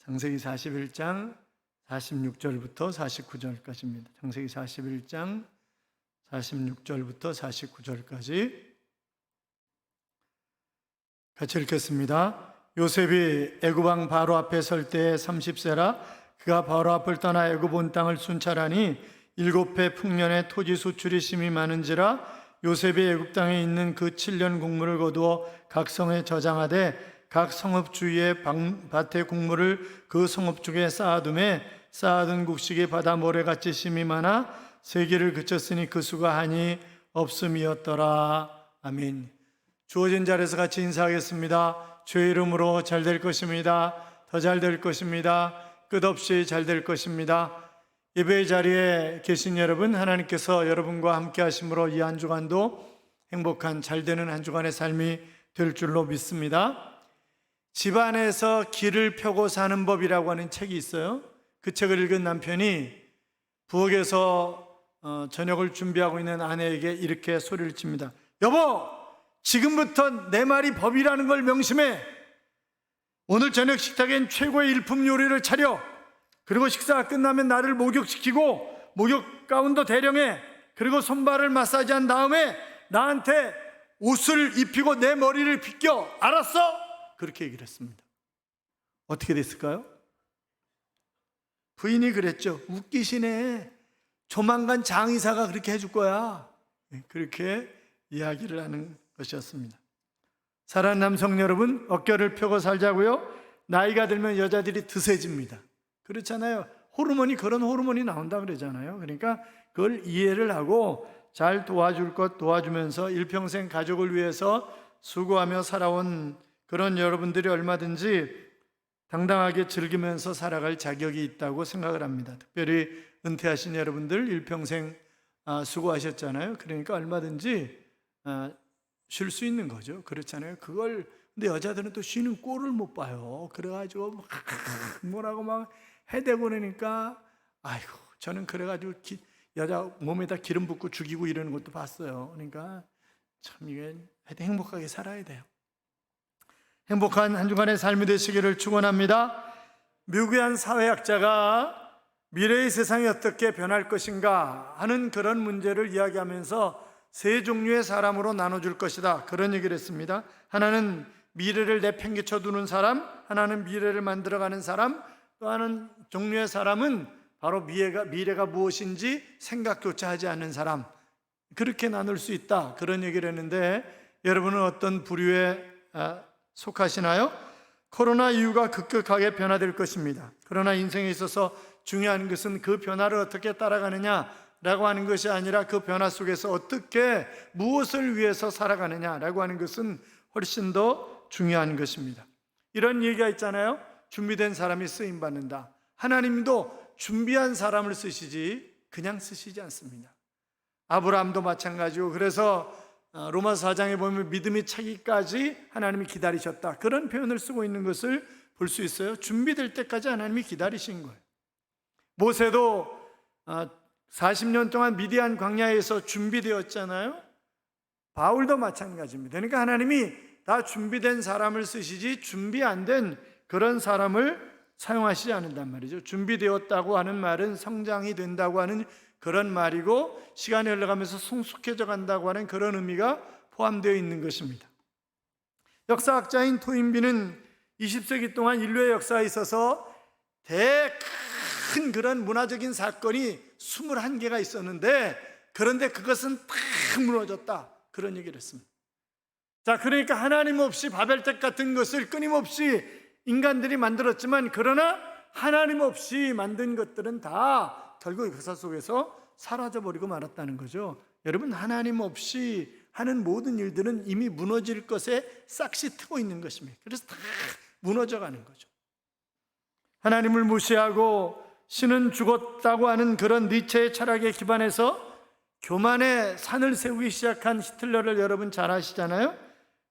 창세기 41장 46절부터 49절까지입니다. 창세기 41장 46절부터 49절까지 같이 읽겠습니다. 요셉이 애굽 왕 바로 앞에 설 때에 30세라 그가 바로 앞을 떠나 애굽 온 땅을 순찰하니 7해 풍년에 토지 수출이 심히 많은지라 요셉이 애굽 땅에 있는 그 7년 곡물을 거두어 각 성에 저장하되 각 성읍 주위에 밭의 곡물을 그 성읍 쪽에 쌓아두매 쌓아둔 곡식이 바다 모래같이 심이 많아 세기를 그쳤으니 그 수가 한이 없음이었더라. 아멘. 주어진 자리에서 같이 인사하겠습니다. 주의 이름으로 잘 될 것입니다. 더 잘 될 것입니다. 끝없이 잘 될 것입니다. 예배의 자리에 계신 여러분, 하나님께서 여러분과 함께 하심으로 이 한 주간도 행복한 잘 되는 한 주간의 삶이 될 줄로 믿습니다. 집안에서 길을 펴고 사는 법이라고 하는 책이 있어요. 그 책을 읽은 남편이 부엌에서 저녁을 준비하고 있는 아내에게 이렇게 소리를 칩니다. 여보, 지금부터 내 말이 법이라는 걸 명심해. 오늘 저녁 식탁엔 최고의 일품 요리를 차려. 그리고 식사가 끝나면 나를 목욕시키고 목욕 가운도 대령해. 그리고 손발을 마사지한 다음에 나한테 옷을 입히고 내 머리를 빗겨. 알았어? 그렇게 얘기를 했습니다. 어떻게 됐을까요? 부인이 그랬죠. 웃기시네. 조만간 장의사가 그렇게 해줄 거야. 그렇게 이야기를 하는 것이었습니다. 사랑하는 남성 여러분, 어깨를 펴고 살자고요. 나이가 들면 여자들이 드세집니다. 그렇잖아요. 그런 호르몬이 나온다 그러잖아요. 그러니까 그걸 이해를 하고 잘 도와줄 것 도와주면서 일평생 가족을 위해서 수고하며 살아온 그런 여러분들이 얼마든지 당당하게 즐기면서 살아갈 자격이 있다고 생각을 합니다. 특별히 은퇴하신 여러분들 일평생 수고하셨잖아요. 그러니까 얼마든지 쉴 수 있는 거죠. 그렇잖아요. 근데 여자들은 또 쉬는 꼴을 못 봐요. 그래가지고 막 뭐라고 막 해대고 그러니까 아이고, 저는 그래가지고 여자 몸에다 기름 붓고 죽이고 이러는 것도 봤어요. 그러니까 참 이게 하여튼 행복하게 살아야 돼요. 행복한 한 주간의 삶이 되시기를 축원합니다. 미국의 한 사회학자가 미래의 세상이 어떻게 변할 것인가 하는 그런 문제를 이야기하면서 세 종류의 사람으로 나눠줄 것이다, 그런 얘기를 했습니다. 하나는 미래를 내팽개쳐 두는 사람, 하나는 미래를 만들어가는 사람, 또 하나는 종류의 사람은 바로 미래가 무엇인지 생각조차 하지 않는 사람, 그렇게 나눌 수 있다, 그런 얘기를 했는데 여러분은 어떤 부류에 속하시나요? 코로나 이후가 급격하게 변화될 것입니다. 그러나 인생에 있어서 중요한 것은 그 변화를 어떻게 따라가느냐라고 하는 것이 아니라 그 변화 속에서 어떻게 무엇을 위해서 살아가느냐라고 하는 것은 훨씬 더 중요한 것입니다. 이런 얘기가 있잖아요. 준비된 사람이 쓰임받는다. 하나님도 준비한 사람을 쓰시지 그냥 쓰시지 않습니다. 아브라함도 마찬가지고, 그래서 로마서 4장에 보면 믿음이 차기까지 하나님이 기다리셨다, 그런 표현을 쓰고 있는 것을 볼 수 있어요. 준비될 때까지 하나님이 기다리신 거예요. 모세도 40년 동안 미디안 광야에서 준비되었잖아요. 바울도 마찬가지입니다. 그러니까 하나님이 다 준비된 사람을 쓰시지 준비 안 된 그런 사람을 사용하시지 않는단 말이죠. 준비되었다고 하는 말은 성장이 된다고 하는 그런 말이고, 시간이 흘러가면서 성숙해져 간다고 하는 그런 의미가 포함되어 있는 것입니다. 역사학자인 토인비는 20세기 동안 인류의 역사에 있어서 큰 그런 문화적인 사건이 21개가 있었는데, 그런데 그것은 다 무너졌다, 그런 얘기를 했습니다. 자, 그러니까 하나님 없이 바벨탑 같은 것을 끊임없이 인간들이 만들었지만, 그러나 하나님 없이 만든 것들은 다 결국 역사 속에서 사라져버리고 말았다는 거죠. 여러분, 하나님 없이 하는 모든 일들은 이미 무너질 것에 싹시 트고 있는 것입니다. 그래서 다 무너져가는 거죠. 하나님을 무시하고 신은 죽었다고 하는 그런 니체의 철학에 기반해서 교만의 산을 세우기 시작한 히틀러를 여러분 잘 아시잖아요.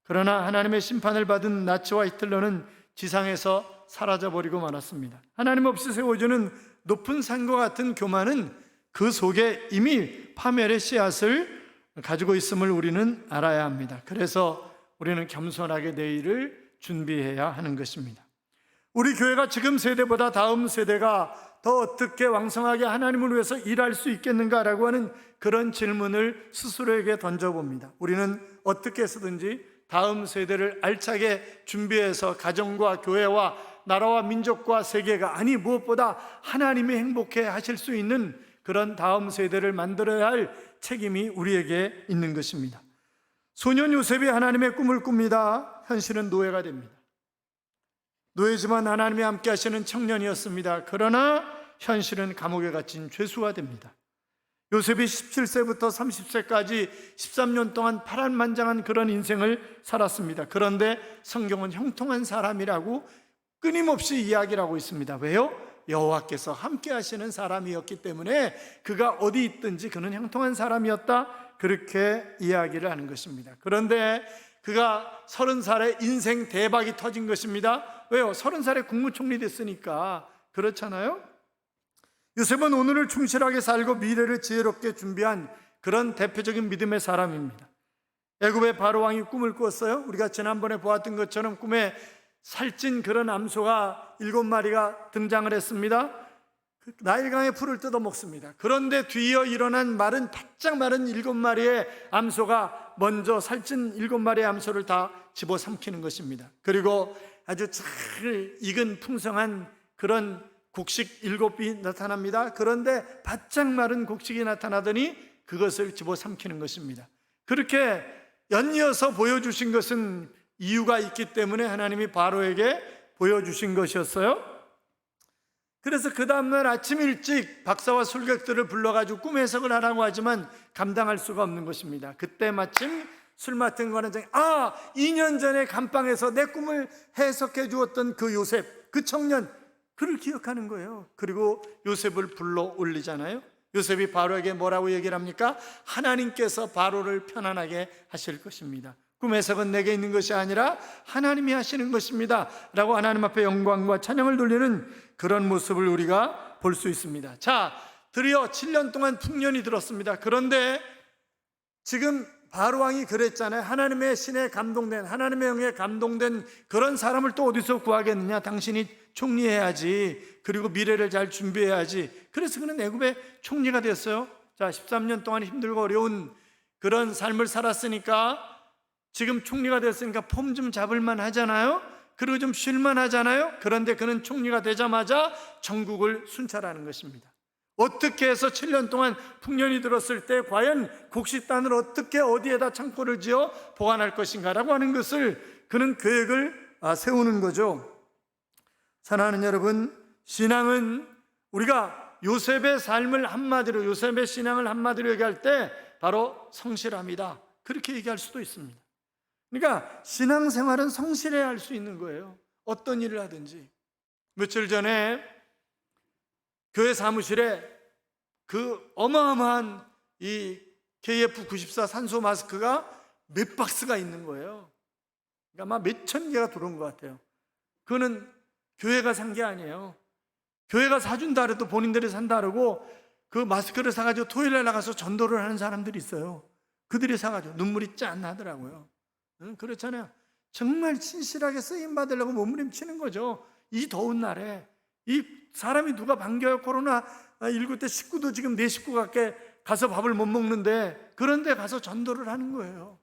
그러나 하나님의 심판을 받은 나치와 히틀러는 지상에서 사라져버리고 말았습니다. 하나님 없이 세워주는 높은 산과 같은 교만은 그 속에 이미 파멸의 씨앗을 가지고 있음을 우리는 알아야 합니다. 그래서 우리는 겸손하게 내일을 준비해야 하는 것입니다. 우리 교회가 지금 세대보다 다음 세대가 더 어떻게 왕성하게 하나님을 위해서 일할 수 있겠는가라고 하는 그런 질문을 스스로에게 던져봅니다. 우리는 어떻게 해서든지 다음 세대를 알차게 준비해서 가정과 교회와 나라와 민족과 세계가, 아니 무엇보다 하나님이 행복해 하실 수 있는 그런 다음 세대를 만들어야 할 책임이 우리에게 있는 것입니다. 소년 요셉이 하나님의 꿈을 꿉니다. 현실은 노예가 됩니다. 노예지만 하나님이 함께 하시는 청년이었습니다. 그러나 현실은 감옥에 갇힌 죄수가 됩니다. 요셉이 17세부터 30세까지 13년 동안 파란만장한 그런 인생을 살았습니다. 그런데 성경은 형통한 사람이라고 끊임없이 이야기를 하고 있습니다. 왜요? 여호와께서 함께 하시는 사람이었기 때문에 그가 어디 있든지 그는 형통한 사람이었다, 그렇게 이야기를 하는 것입니다. 그런데 그가 30살에 인생 대박이 터진 것입니다. 왜요? 30살에 국무총리 됐으니까. 그렇잖아요? 요셉은 오늘을 충실하게 살고 미래를 지혜롭게 준비한 그런 대표적인 믿음의 사람입니다. 애굽의 바로 왕이 꿈을 꿨어요. 우리가 지난번에 보았던 것처럼 꿈에 살찐 그런 암소가 7마리가 등장을 했습니다. 나일강의 풀을 뜯어 먹습니다. 그런데 뒤이어 일어난 바짝 마른 7마리의 암소가 먼저 살찐 7마리의 암소를 다 집어삼키는 것입니다. 그리고 아주 잘 익은 풍성한 그런 곡식 7이 나타납니다. 그런데 바짝 마른 곡식이 나타나더니 그것을 집어삼키는 것입니다. 그렇게 연이어서 보여주신 것은 이유가 있기 때문에 하나님이 바로에게 보여주신 것이었어요. 그래서 그 다음날 아침 일찍 박사와 술객들을 불러가지고 꿈 해석을 하라고 하지만 감당할 수가 없는 것입니다. 그때 마침 술 맡은 관원장이 2년 전에 감방에서 내 꿈을 해석해 주었던 그 요셉, 그 청년, 그를 기억하는 거예요. 그리고 요셉을 불러 올리잖아요. 요셉이 바로에게 뭐라고 얘기를 합니까? 하나님께서 바로를 편안하게 하실 것입니다. 꿈 해석은 내게 있는 것이 아니라 하나님이 하시는 것입니다 라고 하나님 앞에 영광과 찬양을 돌리는 그런 모습을 우리가 볼 수 있습니다. 자, 드디어 7년 동안 풍년이 들었습니다. 그런데 지금 바로 왕이 그랬잖아요. 하나님의 신에 감동된, 하나님의 영에 감동된 그런 사람을 또 어디서 구하겠느냐? 당신이 총리해야지. 그리고 미래를 잘 준비해야지. 그래서 그는 애굽의 총리가 됐어요. 자, 13년 동안 힘들고 어려운 그런 삶을 살았으니까, 지금 총리가 됐으니까 폼 좀 잡을만 하잖아요. 그리고 좀 쉴만 하잖아요. 그런데 그는 총리가 되자마자 전국을 순찰하는 것입니다. 어떻게 해서 7년 동안 풍년이 들었을 때 과연 곡식단을 어떻게 어디에다 창고를 지어 보관할 것인가라고 하는 것을 그는 계획을 세우는 거죠. 사랑하는 여러분, 신앙은 우리가 요셉의 삶을 한마디로, 요셉의 신앙을 한마디로 얘기할 때 바로 성실합니다, 그렇게 얘기할 수도 있습니다. 그러니까 신앙생활은 성실해야 할 수 있는 거예요. 어떤 일을 하든지. 며칠 전에 교회 사무실에 그 어마어마한 이 KF94 산소 마스크가 몇 박스가 있는 거예요. 그러니까 아마 몇천 개가 들어온 것 같아요. 그거는 교회가 산 게 아니에요. 교회가 사준다 그래도 본인들이 산다 그러고 그 마스크를 사가지고 토요일에 나가서 전도를 하는 사람들이 있어요. 그들이 사가지고 눈물이 짠 나더라고요. 그렇잖아요. 정말 신실하게 쓰임 받으려고 몸부림치는 거죠. 이 더운 날에 이 사람이 누가 반겨요? 코로나19 때 식구도 지금 내 식구 밖에 가서 밥을 못 먹는데, 그런데 가서 전도를 하는 거예요.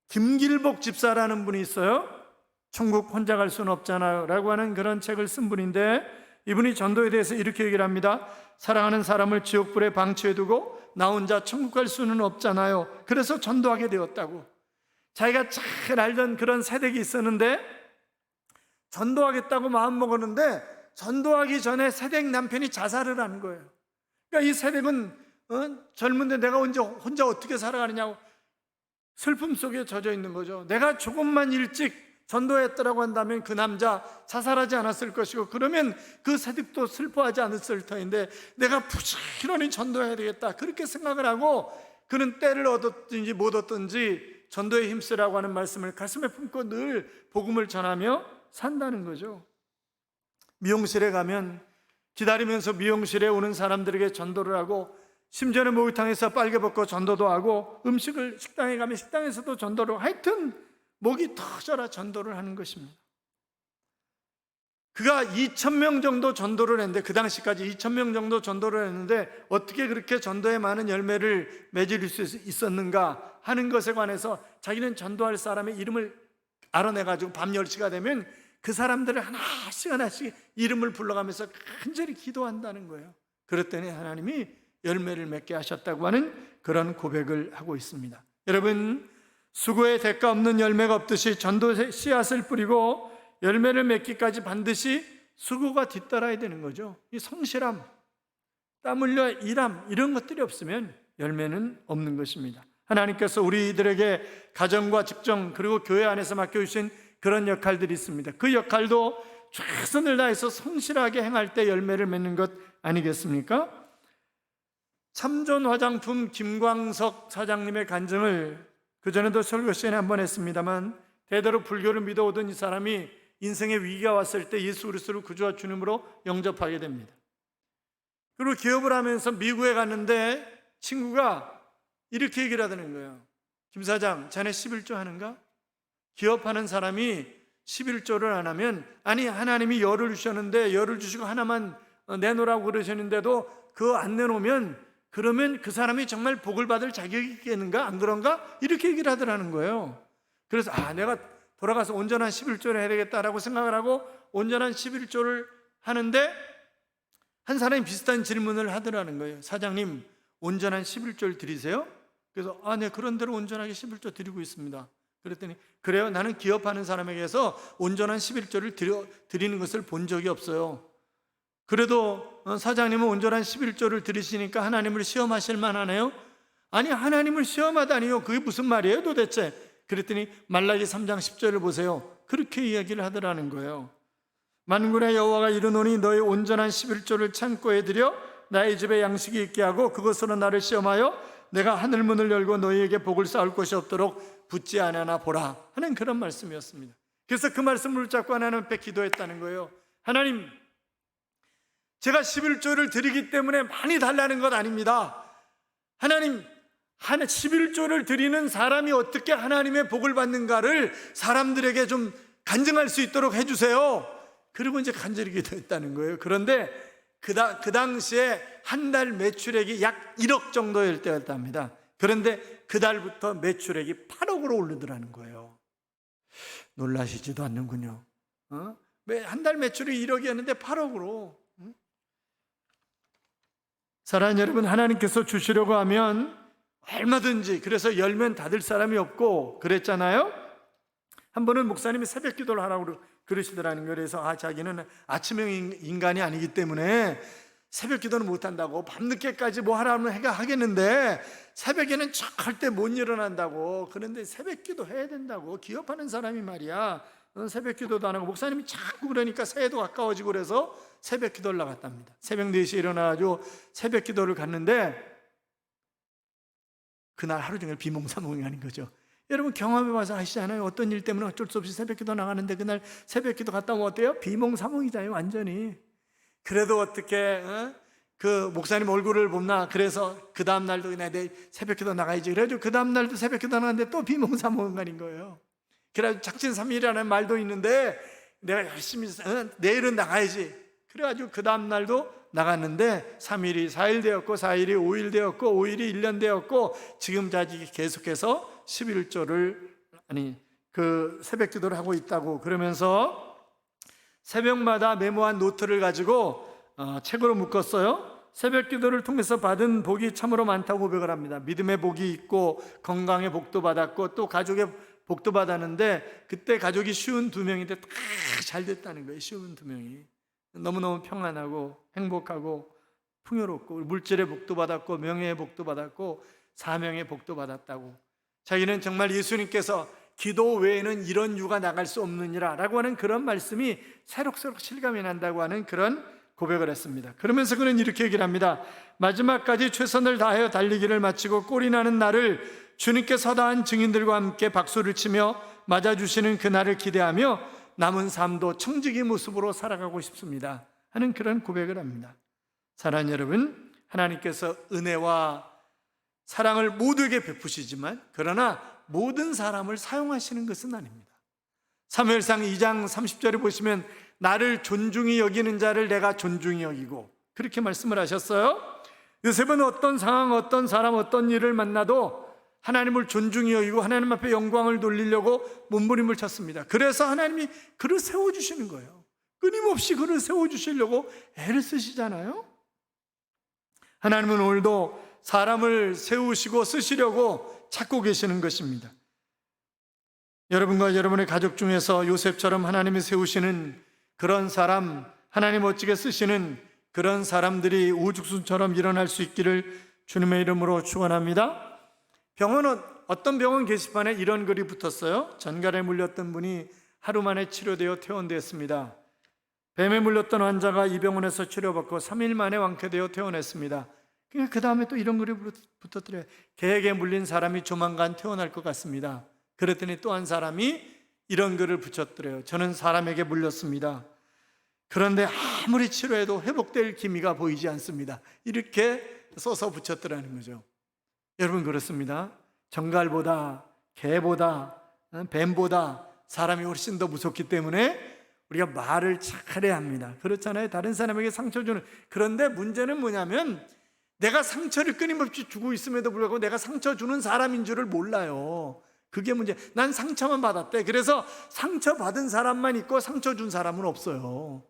김길복 집사라는 분이 있어요. 천국 혼자 갈 수는 없잖아요 라고 하는 그런 책을 쓴 분인데, 이분이 전도에 대해서 이렇게 얘기를 합니다. 사랑하는 사람을 지옥불에 방치해두고 나 혼자 천국 갈 수는 없잖아요. 그래서 전도하게 되었다고. 자기가 잘 알던 그런 세댁이 있었는데 전도하겠다고 마음먹었는데 전도하기 전에 세댁 남편이 자살을 한 거예요. 그러니까 이 세댁은 젊은데 내가 혼자 어떻게 살아가느냐고 슬픔 속에 젖어 있는 거죠. 내가 조금만 일찍 전도했더라고 한다면 그 남자 자살하지 않았을 것이고, 그러면 그 세댁도 슬퍼하지 않았을 터인데 내가 부지런히 전도해야 되겠다, 그렇게 생각을 하고 그는 때를 얻었든지 못 얻든지 전도에 힘쓰라고 하는 말씀을 가슴에 품고 늘 복음을 전하며 산다는 거죠. 미용실에 가면 기다리면서 미용실에 오는 사람들에게 전도를 하고, 심지어는 목욕탕에서 빨개 벗고 전도도 하고, 음식을 식당에 가면 식당에서도 전도를 하고, 하여튼 목이 터져라 전도를 하는 것입니다. 그가 2,000명 정도 전도를 했는데, 그 당시까지 2,000명 정도 전도를 했는데 어떻게 그렇게 전도에 많은 열매를 맺을 수 있었는가 하는 것에 관해서 자기는 전도할 사람의 이름을 알아내가지고 밤 10시가 되면 그 사람들을 하나씩 이름을 불러가면서 간절히 기도한다는 거예요. 그랬더니 하나님이 열매를 맺게 하셨다고 하는 그런 고백을 하고 있습니다. 여러분, 수고의 대가 없는 열매가 없듯이 전도의 씨앗을 뿌리고 열매를 맺기까지 반드시 수고가 뒤따라야 되는 거죠. 이 성실함, 땀 흘려 일함, 이런 것들이 없으면 열매는 없는 것입니다. 하나님께서 우리들에게 가정과 직장 그리고 교회 안에서 맡겨주신 그런 역할들이 있습니다. 그 역할도 최선을 다해서 성실하게 행할 때 열매를 맺는 것 아니겠습니까? 참전 화장품 김광석 사장님의 간증을 그전에도 설교 시간에 한번 했습니다만, 대대로 불교를 믿어오던 이 사람이 인생의 위기가 왔을 때 예수 그리스도를 구주와 주님으로 영접하게 됩니다. 그리고 기업을 하면서 미국에 갔는데 친구가 이렇게 얘기를 하는 거예요. 김 사장, 자네 11조 하는가? 기업하는 사람이 11조를 안 하면, 아니 하나님이 열을 주셨는데 열을 주시고 하나만 내놓으라고 그러셨는데도 그거 안 내놓으면 그러면 그 사람이 정말 복을 받을 자격이 있겠는가? 안 그런가? 이렇게 얘기를 하더라는 거예요. 그래서 내가 돌아가서 온전한 11조를 해야 되겠다라고 생각을 하고 온전한 11조를 하는데 한 사람이 비슷한 질문을 하더라는 거예요. 사장님, 온전한 11조를 드리세요? 그래서 네, 그런 대로 온전하게 11조 드리고 있습니다. 그랬더니 그래요? 나는 기업하는 사람에게서 온전한 11조를 드리는 것을 본 적이 없어요. 그래도 사장님은 온전한 11조를 드리시니까 하나님을 시험하실 만하네요? 아니, 하나님을 시험하다니요, 그게 무슨 말이에요 도대체? 그랬더니 말라기 3장 10절을 보세요. 그렇게 이야기를 하더라는 거예요. 만군의 여호와가 이르노니 너희 온전한 11조를 창고에 들여 나의 집에 양식이 있게 하고 그것으로 나를 시험하여 내가 하늘문을 열고 너희에게 복을 쌓을 곳이 없도록 붙지 않으나 보라 하는 그런 말씀이었습니다. 그래서 그 말씀을 붙잡고 하나님 앞에 기도했다는 거예요. 하나님, 제가 11조를 드리기 때문에 많이 달라는 것 아닙니다. 하나님, 11조를 드리는 사람이 어떻게 하나님의 복을 받는가를 사람들에게 좀 간증할 수 있도록 해주세요. 그리고 이제 간절히 기도했다는 거예요. 그런데 그 당시에 한 달 매출액이 약 1억 정도일 때였답니다. 그런데 그 달부터 매출액이 8억으로 오르더라는 거예요. 놀라시지도 않는군요. 한 달 매출이 1억이었는데 8억으로. 사랑하는 여러분, 하나님께서 주시려고 하면 얼마든지, 그래서 열면 닫을 사람이 없고 그랬잖아요. 한 번은 목사님이 새벽 기도를 하라고 그러시더라는 거예요. 그래서 자기는 아침형 인간이 아니기 때문에 새벽 기도는 못한다고, 밤늦게까지 뭐 하라면 해가 하겠는데 새벽에는 절대 못 일어난다고. 그런데 새벽 기도 해야 된다고. 기업하는 사람이 말이야, 새벽 기도도 안 하고. 목사님이 자꾸 그러니까 새해도 가까워지고 그래서 새벽 기도를 나갔답니다. 새벽 4시에 일어나가지고 새벽 기도를 갔는데 그날 하루 종일 비몽사몽하는 거죠. 여러분 경험해봐서 아시잖아요. 어떤 일 때문에 어쩔 수 없이 새벽 기도 나가는데 그날 새벽 기도 갔다 오면 어때요? 비몽사몽이잖아요, 완전히. 그래도 어떻게 그 목사님 얼굴을 보나, 그래서 그 다음 날도 그냥 내 새벽 기도 나가야지. 그래가지고 그 다음 날도 새벽 기도 나갔는데 또 비몽사몽한 거예요. 그래가지고 작진삼일이라는 말도 있는데 내가 열심히 내일은 나가야지. 그래가지고 그 다음 날도 나갔는데 3일이 4일 되었고 4일이 5일 되었고 5일이 1년 되었고 지금까지 계속해서 11조를 그 새벽 기도를 하고 있다고. 그러면서 새벽마다 메모한 노트를 가지고 책으로 묶었어요. 새벽 기도를 통해서 받은 복이 참으로 많다고 고백을 합니다. 믿음의 복이 있고 건강의 복도 받았고 또 가족의 복도 받았는데 그때 가족이 쉬운 2명인데 다 잘 됐다는 거예요. 쉬운 2명이 너무너무 평안하고 행복하고 풍요롭고 물질의 복도 받았고 명예의 복도 받았고 사명의 복도 받았다고. 자기는 정말 예수님께서 기도 외에는 이런 유가 나갈 수 없느니라 라고 하는 그런 말씀이 새록새록 실감이 난다고 하는 그런 고백을 했습니다. 그러면서 그는 이렇게 얘기를 합니다. 마지막까지 최선을 다하여 달리기를 마치고 꼴이 나는 날을 주님께 서다한 증인들과 함께 박수를 치며 맞아주시는 그날을 기대하며 남은 삶도 청지기 모습으로 살아가고 싶습니다 하는 그런 고백을 합니다. 사랑하는 여러분, 하나님께서 은혜와 사랑을 모두에게 베푸시지만 그러나 모든 사람을 사용하시는 것은 아닙니다. 사무엘상 2장 30절에 보시면 나를 존중히 여기는 자를 내가 존중히 여기고, 그렇게 말씀을 하셨어요. 요셉은 어떤 상황, 어떤 사람, 어떤 일을 만나도 하나님을 존중히 여기고 하나님 앞에 영광을 돌리려고 몸부림을 쳤습니다. 그래서 하나님이 그를 세워주시는 거예요. 끊임없이 그를 세워주시려고 애를 쓰시잖아요. 하나님은 오늘도 사람을 세우시고 쓰시려고 찾고 계시는 것입니다. 여러분과 여러분의 가족 중에서 요셉처럼 하나님이 세우시는 그런 사람, 하나님 멋지게 쓰시는 그런 사람들이 우죽순처럼 일어날 수 있기를 주님의 이름으로 축원합니다. 병원은 어떤 병원 게시판에 이런 글이 붙었어요. 전갈에 물렸던 분이 하루 만에 치료되어 퇴원되었습니다. 뱀에 물렸던 환자가 이 병원에서 치료받고 3일 만에 완쾌되어 퇴원했습니다. 그 다음에 또 이런 글이 붙었더래요. 개에게 물린 사람이 조만간 퇴원할 것 같습니다. 그랬더니 또 한 사람이 이런 글을 붙였더래요. 저는 사람에게 물렸습니다. 그런데 아무리 치료해도 회복될 기미가 보이지 않습니다. 이렇게 써서 붙였더라는 거죠. 여러분, 그렇습니다. 정갈보다, 개보다, 뱀보다 사람이 훨씬 더 무섭기 때문에 우리가 말을 잘해야 합니다. 그렇잖아요. 다른 사람에게 상처 주는. 그런데 문제는 뭐냐면 내가 상처를 끊임없이 주고 있음에도 불구하고 내가 상처 주는 사람인 줄을 몰라요. 그게 문제. 난 상처만 받았대. 그래서 상처 받은 사람만 있고 상처 준 사람은 없어요.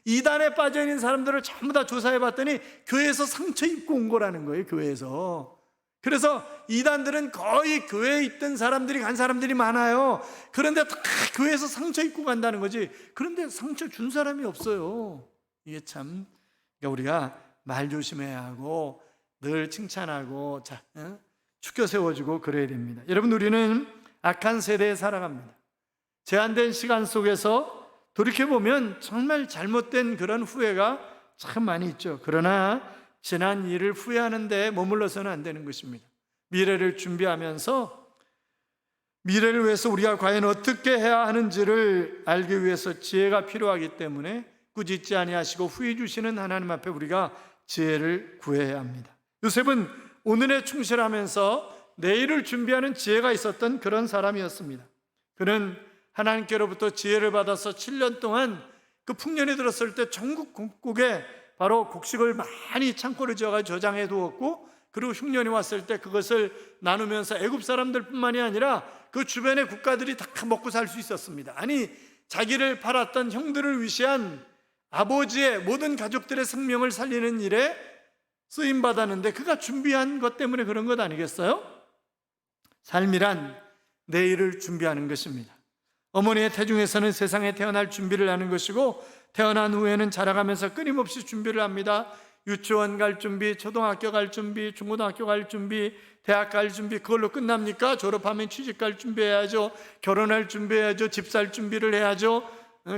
이단에 빠져있는 사람들을 전부 다 조사해 봤더니 교회에서 상처 입고 온 거라는 거예요. 교회에서. 그래서 이단들은 거의 교회에 있던 사람들이 간 사람들이 많아요. 그런데 다 교회에서 상처 입고 간다는 거지. 그런데 상처 준 사람이 없어요. 이게 참, 그러니까 우리가 말 조심해야 하고 늘 칭찬하고 축켜 세워주고 그래야 됩니다. 여러분, 우리는 악한 세대에 살아갑니다. 제한된 시간 속에서 돌이켜보면 정말 잘못된 그런 후회가 참 많이 있죠. 그러나 지난 일을 후회하는데 머물러서는 안 되는 것입니다. 미래를 준비하면서 미래를 위해서 우리가 과연 어떻게 해야 하는지를 알기 위해서 지혜가 필요하기 때문에 꾸짖지 아니하시고 후회 주시는 하나님 앞에 우리가 지혜를 구해야 합니다. 요셉은 오늘에 충실하면서 내일을 준비하는 지혜가 있었던 그런 사람이었습니다. 그는 하나님께로부터 지혜를 받아서 7년 동안 그 풍년이 들었을 때 전국 곡국에 바로 곡식을 많이 창고를 지어가지고 저장해 두었고, 그리고 흉년이 왔을 때 그것을 나누면서 애굽 사람들뿐만이 아니라 그 주변의 국가들이 다 먹고 살 수 있었습니다. 아니, 자기를 팔았던 형들을 위시한 아버지의 모든 가족들의 생명을 살리는 일에 쓰임받았는데 그가 준비한 것 때문에 그런 것 아니겠어요? 삶이란 내일을 준비하는 것입니다. 어머니의 태중에서는 세상에 태어날 준비를 하는 것이고, 태어난 후에는 자라가면서 끊임없이 준비를 합니다. 유치원 갈 준비, 초등학교 갈 준비, 중고등학교 갈 준비, 대학 갈 준비. 그걸로 끝납니까? 졸업하면 취직 갈 준비해야죠. 결혼할 준비해야죠. 집 살 준비를 해야죠.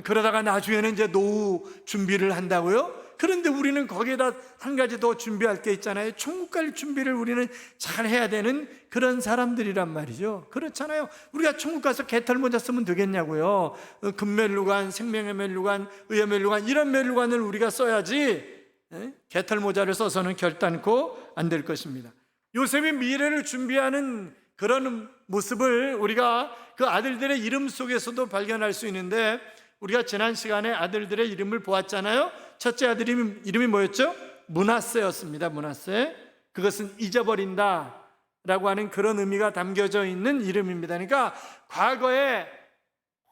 그러다가 나중에는 이제 노후 준비를 한다고요? 그런데 우리는 거기에다 한 가지 더 준비할 게 있잖아요. 천국 갈 준비를 우리는 잘 해야 되는 그런 사람들이란 말이죠. 그렇잖아요. 우리가 천국 가서 개털 모자 쓰면 되겠냐고요. 금멜루관, 생명의 멜루관, 의의 멜루관, 이런 멜루관을 우리가 써야지 개털 모자를 써서는 결단코 안 될 것입니다. 요셉이 미래를 준비하는 그런 모습을 우리가 그 아들들의 이름 속에서도 발견할 수 있는데, 우리가 지난 시간에 아들들의 이름을 보았잖아요. 첫째 아들 이름이 뭐였죠? 므낫세였습니다. 므낫세. 그것은 잊어버린다 라고 하는 그런 의미가 담겨져 있는 이름입니다. 그러니까 과거에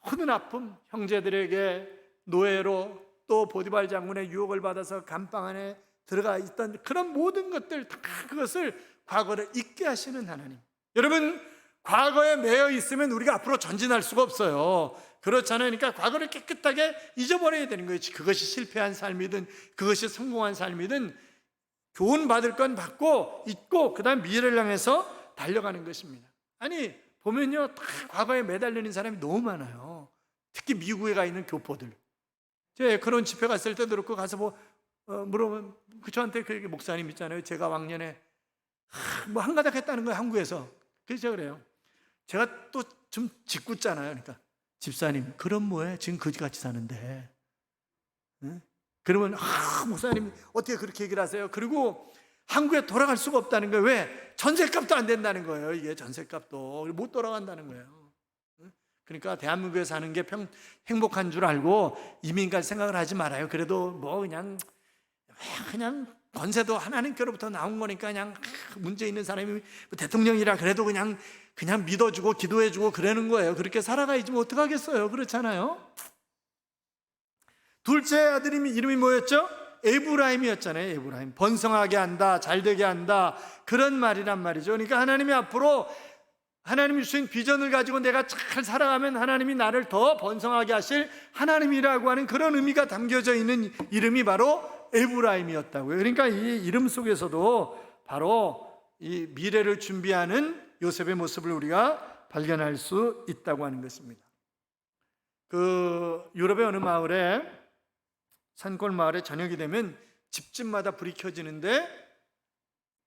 모든 아픔, 형제들에게 노예로 또 보디발 장군의 유혹을 받아서 감방 안에 들어가 있던 그런 모든 것들 다 그것을 과거를 잊게 하시는 하나님. 여러분, 과거에 매여 있으면 우리가 앞으로 전진할 수가 없어요. 그렇잖아요. 그러니까 과거를 깨끗하게 잊어버려야 되는 거예요. 그것이 실패한 삶이든 그것이 성공한 삶이든 교훈 받을 건 받고 잊고 그 다음 미래를 향해서 달려가는 것입니다. 아니, 보면요, 다 과거에 매달리는 사람이 너무 많아요. 특히 미국에 가 있는 교포들. 제가 그런 집회 갔을 때도 그렇고 가서 물어보면 저한테 그 목사님 있잖아요. 제가 왕년에 뭐 한가닥 했다는 거예요, 한국에서. 그래서 제가 그래요. 제가 또 좀 짓궂잖아요. 그러니까 집사님, 그럼 뭐해? 지금 거지같이 사는데. 응? 그러면 목사님 어떻게 그렇게 얘기를 하세요? 그리고 한국에 돌아갈 수가 없다는 거예요. 왜? 전셋값도 안 된다는 거예요. 이게 전셋값도 못 돌아간다는 거예요. 응? 그러니까 대한민국에 사는 게 행복한 줄 알고 이민 갈 생각을 하지 말아요. 그래도 뭐 그냥 권세도 하나님께로부터 나온 거니까 그냥 문제 있는 사람이 대통령이라 그래도 그냥 믿어주고 기도해주고 그러는 거예요. 그렇게 살아가야지 뭐 어떡하겠어요. 그렇잖아요. 둘째 아들 이름이 뭐였죠? 에브라임이었잖아요. 에브라임. 번성하게 한다, 잘되게 한다, 그런 말이란 말이죠. 그러니까 하나님이 앞으로 하나님이 주신 비전을 가지고 내가 잘 살아가면 하나님이 나를 더 번성하게 하실 하나님이라고 하는 그런 의미가 담겨져 있는 이름이 바로 에브라임이었다고요. 그러니까 이 이름 속에서도 바로 이 미래를 준비하는 요셉의 모습을 우리가 발견할 수 있다고 하는 것입니다. 그 유럽의 어느 마을에, 산골 마을에 저녁이 되면 집집마다 불이 켜지는데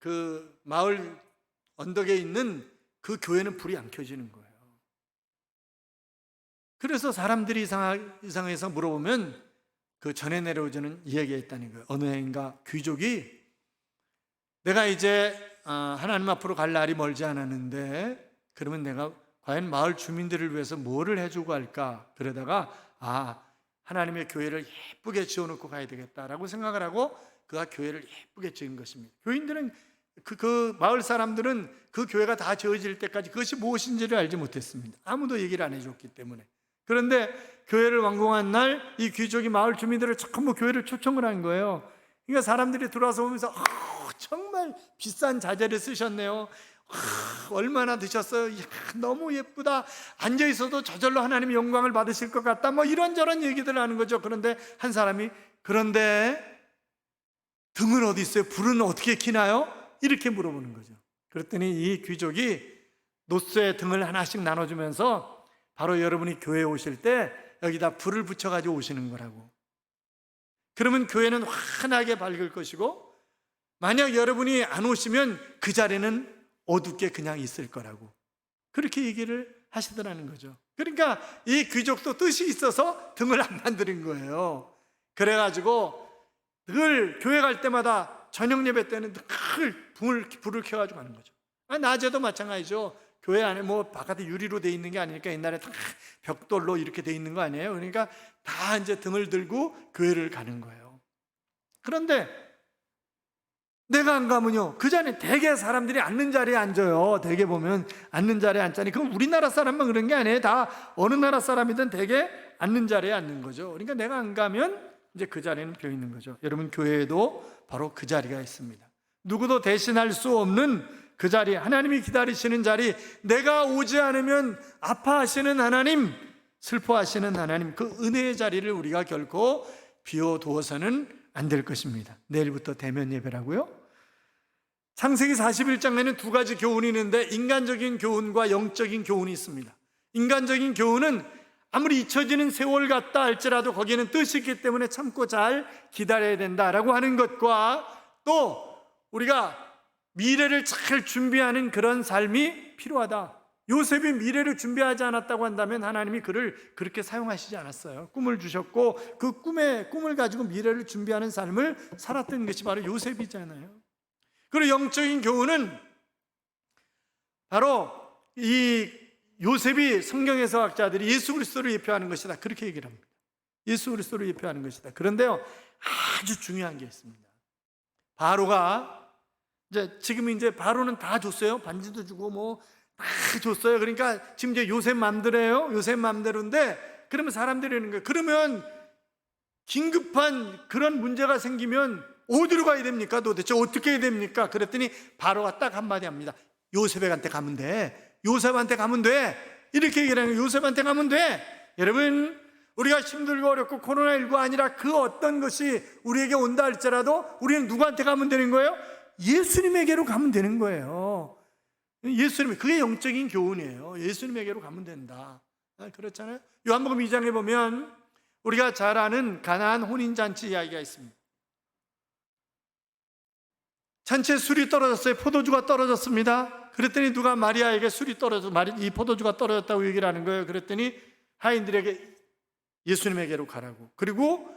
그 마을 언덕에 있는 그 교회는 불이 안 켜지는 거예요. 그래서 사람들이 이상해서 물어보면 그 전에 내려오자는 이야기가 있다는 거예요. 어느 해인가 귀족이 내가 이제 하나님 앞으로 갈 날이 멀지 않았는데 그러면 내가 과연 마을 주민들을 위해서 뭐를 해주고 갈까? 그러다가 하나님의 교회를 예쁘게 지어놓고 가야 되겠다라고 생각을 하고 그가 교회를 예쁘게 지은 것입니다. 교인들은 그 마을 사람들은 그 교회가 다 지어질 때까지 그것이 무엇인지를 알지 못했습니다. 아무도 얘기를 안 해줬기 때문에. 그런데 교회를 완공한 날 이 귀족이 마을 주민들을 전부 교회를 초청을 한 거예요. 그러니까 사람들이 들어와서 보면서 정말 비싼 자재를 쓰셨네요. 얼마나 드셨어요? 이야, 너무 예쁘다. 앉아있어도 저절로 하나님의 영광을 받으실 것 같다. 뭐 이런저런 얘기들을 하는 거죠. 그런데 한 사람이 그런데 등은 어디 있어요? 불은 어떻게 켜나요? 이렇게 물어보는 거죠. 그랬더니 이 귀족이 노쇠 등을 하나씩 나눠주면서 바로 여러분이 교회에 오실 때 여기다 불을 붙여가지고 오시는 거라고. 그러면 교회는 환하게 밝을 것이고 만약 여러분이 안 오시면 그 자리는 어둡게 그냥 있을 거라고. 그렇게 얘기를 하시더라는 거죠. 그러니까 이 귀족도 뜻이 있어서 등을 안 만드는 거예요. 그래가지고 늘 교회 갈 때마다 저녁 예배 때는 늘 불을 켜가지고 가는 거죠. 낮에도 마찬가지죠. 교회 안에 뭐 바깥에 유리로 돼 있는 게 아니니까 옛날에 다 벽돌로 이렇게 돼 있는 거 아니에요. 그러니까 다 이제 등을 들고 교회를 가는 거예요. 그런데 내가 안 가면요, 그 자리에 대개 사람들이 앉는 자리에 앉아요. 대개 보면 앉는 자리에 앉자니 그건 우리나라 사람만 그런 게 아니에요. 다 어느 나라 사람이든 대개 앉는 자리에 앉는 거죠. 그러니까 내가 안 가면 이제 그 자리는 비어 있는 거죠. 여러분 교회에도 바로 그 자리가 있습니다. 누구도 대신할 수 없는 그 자리, 하나님이 기다리시는 자리, 내가 오지 않으면 아파하시는 하나님, 슬퍼하시는 하나님, 그 은혜의 자리를 우리가 결코 비워두어서는 안 될 것입니다. 내일부터 대면 예배라고요? 창세기 41장에는 두 가지 교훈이 있는데 인간적인 교훈과 영적인 교훈이 있습니다. 인간적인 교훈은 아무리 잊혀지는 세월 같다 할지라도 거기에는 뜻이 있기 때문에 참고 잘 기다려야 된다라고 하는 것과 또 우리가 미래를 잘 준비하는 그런 삶이 필요하다. 요셉이 미래를 준비하지 않았다고 한다면 하나님이 그를 그렇게 사용하시지 않았어요. 꿈을 주셨고 그 꿈을 가지고 미래를 준비하는 삶을 살았던 것이 바로 요셉이잖아요. 그리고 영적인 교훈은 바로 이 요셉이 성경에서 학자들이 예수 그리스도를 예표하는 것이다, 그렇게 얘기를 합니다. 예수 그리스도를 예표하는 것이다. 그런데요, 아주 중요한 게 있습니다. 바로가 지금 이제 바로는 다 줬어요. 반지도 주고 뭐 다 줬어요. 그러니까 지금 이제 요셉 맘대로예요. 요셉 맘대로인데 그러면 사람들이 이러는 거예요. 그러면 긴급한 그런 문제가 생기면 어디로 가야 됩니까? 도대체 어떻게 해야 됩니까? 그랬더니 바로가 딱 한마디 합니다. 요셉한테 가면 돼. 요셉한테 가면 돼. 이렇게 얘기를 하는 거예요. 요셉한테 가면 돼. 여러분, 우리가 힘들고 어렵고 코로나19 아니라 그 어떤 것이 우리에게 온다 할지라도 우리는 누구한테 가면 되는 거예요? 예수님에게로 가면 되는 거예요. 예수님, 그게 영적인 교훈이에요. 예수님에게로 가면 된다. 그렇잖아요. 요한복음 2장에 보면 우리가 잘 아는 가나안 혼인잔치 이야기가 있습니다. 잔치에 술이 떨어졌어요. 포도주가 떨어졌습니다. 그랬더니 누가 마리아에게 이 포도주가 떨어졌다고 얘기를 하는 거예요. 그랬더니 하인들에게 예수님에게로 가라고, 그리고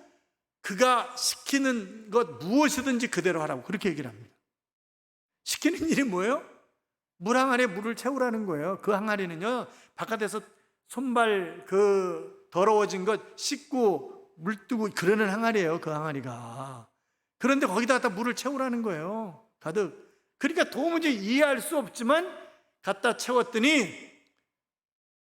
그가 시키는 것 무엇이든지 그대로 하라고 그렇게 얘기를 합니다. 시키는 일이 뭐예요? 물 항아리에 물을 채우라는 거예요. 그 항아리는요, 바깥에서 손발 그 더러워진 것 씻고 물 뜨고 그러는 항아리예요, 그 항아리가. 그런데 거기다 갖다 물을 채우라는 거예요, 가득. 그러니까 도무지 이해할 수 없지만 갖다 채웠더니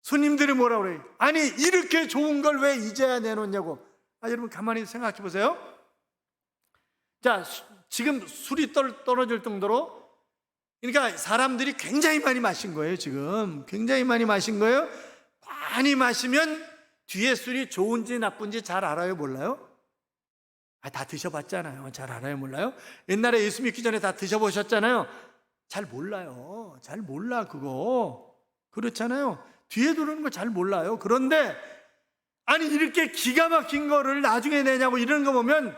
손님들이 뭐라 그래요? 아니, 이렇게 좋은 걸 왜 이제야 내놓냐고. 여러분 가만히 생각해 보세요. 자, 지금 술이 떨어질 정도로, 그러니까 사람들이 굉장히 많이 마신 거예요. 지금 굉장히 많이 마신 거예요. 많이 마시면 뒤에 술이 좋은지 나쁜지 잘 알아요, 몰라요? 다 드셔봤잖아요. 잘 알아요, 몰라요? 옛날에 예수 믿기 전에 다 드셔보셨잖아요. 잘 몰라요. 잘 몰라, 그거. 그렇잖아요. 뒤에 들어오는 거 잘 몰라요. 그런데 아니, 이렇게 기가 막힌 거를 나중에 내냐고 이런 거 보면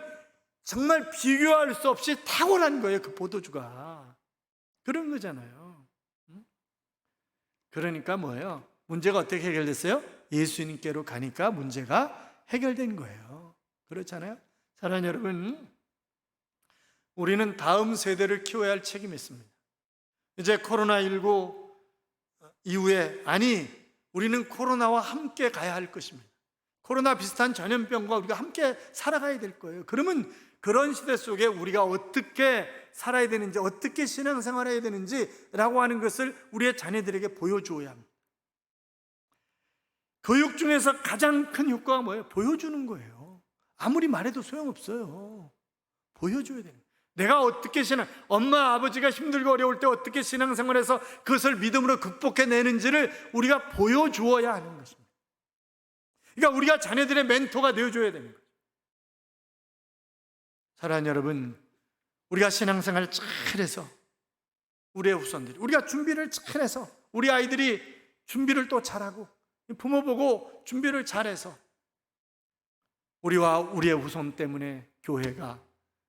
정말 비교할 수 없이 탁월한 거예요, 그 포도주가. 그런 거잖아요. 그러니까 뭐예요? 문제가 어떻게 해결됐어요? 예수님께로 가니까 문제가 해결된 거예요. 그렇잖아요? 사랑하는 여러분, 우리는 다음 세대를 키워야 할 책임이 있습니다. 이제 코로나19 이후에, 우리는 코로나와 함께 가야 할 것입니다. 코로나 비슷한 전염병과 우리가 함께 살아가야 될 거예요. 그러면 그런 시대 속에 우리가 어떻게 살아야 되는지, 어떻게 신앙생활해야 되는지라고 하는 것을 우리의 자녀들에게 보여주어야 합니다. 교육 중에서 가장 큰 효과가 뭐예요? 보여주는 거예요. 아무리 말해도 소용없어요. 보여줘야 돼요. 내가 어떻게 엄마 아버지가 힘들고 어려울 때 어떻게 신앙생활해서 그것을 믿음으로 극복해내는지를 우리가 보여주어야 하는 것입니다. 그러니까 우리가 자녀들의 멘토가 되어줘야 되는 거죠. 사랑하는 여러분, 우리가 신앙생활을 잘해서 우리의 후손들이, 우리가 준비를 잘해서 우리 아이들이 준비를 또 잘하고 부모 보고 준비를 잘해서 우리와 우리의 후손 때문에 교회가,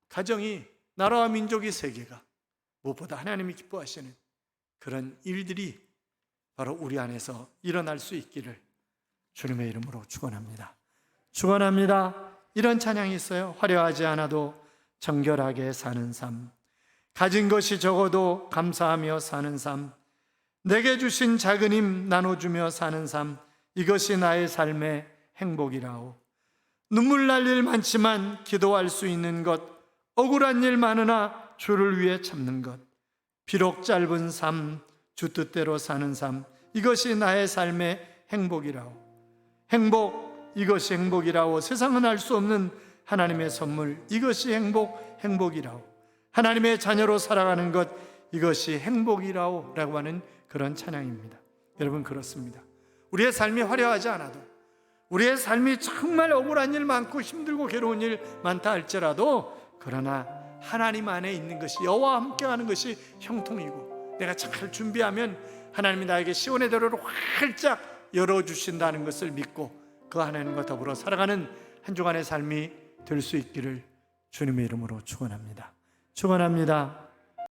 가정이, 나라와 민족이, 세계가 무엇보다 하나님이 기뻐하시는 그런 일들이 바로 우리 안에서 일어날 수 있기를 주님의 이름으로 축원합니다. 축원합니다. 이런 찬양이 있어요. 화려하지 않아도 정결하게 사는 삶, 가진 것이 적어도 감사하며 사는 삶, 내게 주신 작은 힘 나눠주며 사는 삶, 이것이 나의 삶의 행복이라오. 눈물 날 일 많지만 기도할 수 있는 것, 억울한 일 많으나 주를 위해 참는 것, 비록 짧은 삶, 주 뜻대로 사는 삶, 이것이 나의 삶의 행복이라오. 행복, 이것이 행복이라오. 세상은 알 수 없는 하나님의 선물, 이것이 행복이라오. 하나님의 자녀로 살아가는 것, 이것이 행복이라오 라고 하는 그런 찬양입니다. 여러분, 그렇습니다. 우리의 삶이 화려하지 않아도, 우리의 삶이 정말 억울한 일 많고 힘들고 괴로운 일 많다 할지라도, 그러나 하나님 안에 있는 것이, 여호와와 함께하는 것이 형통이고, 내가 잘 준비하면 하나님이 나에게 시온의 도로를 활짝 열어주신다는 것을 믿고 그 하나님과 더불어 살아가는 한 주간의 삶이 될 수 있기를 주님의 이름으로 축원합니다. 축원합니다.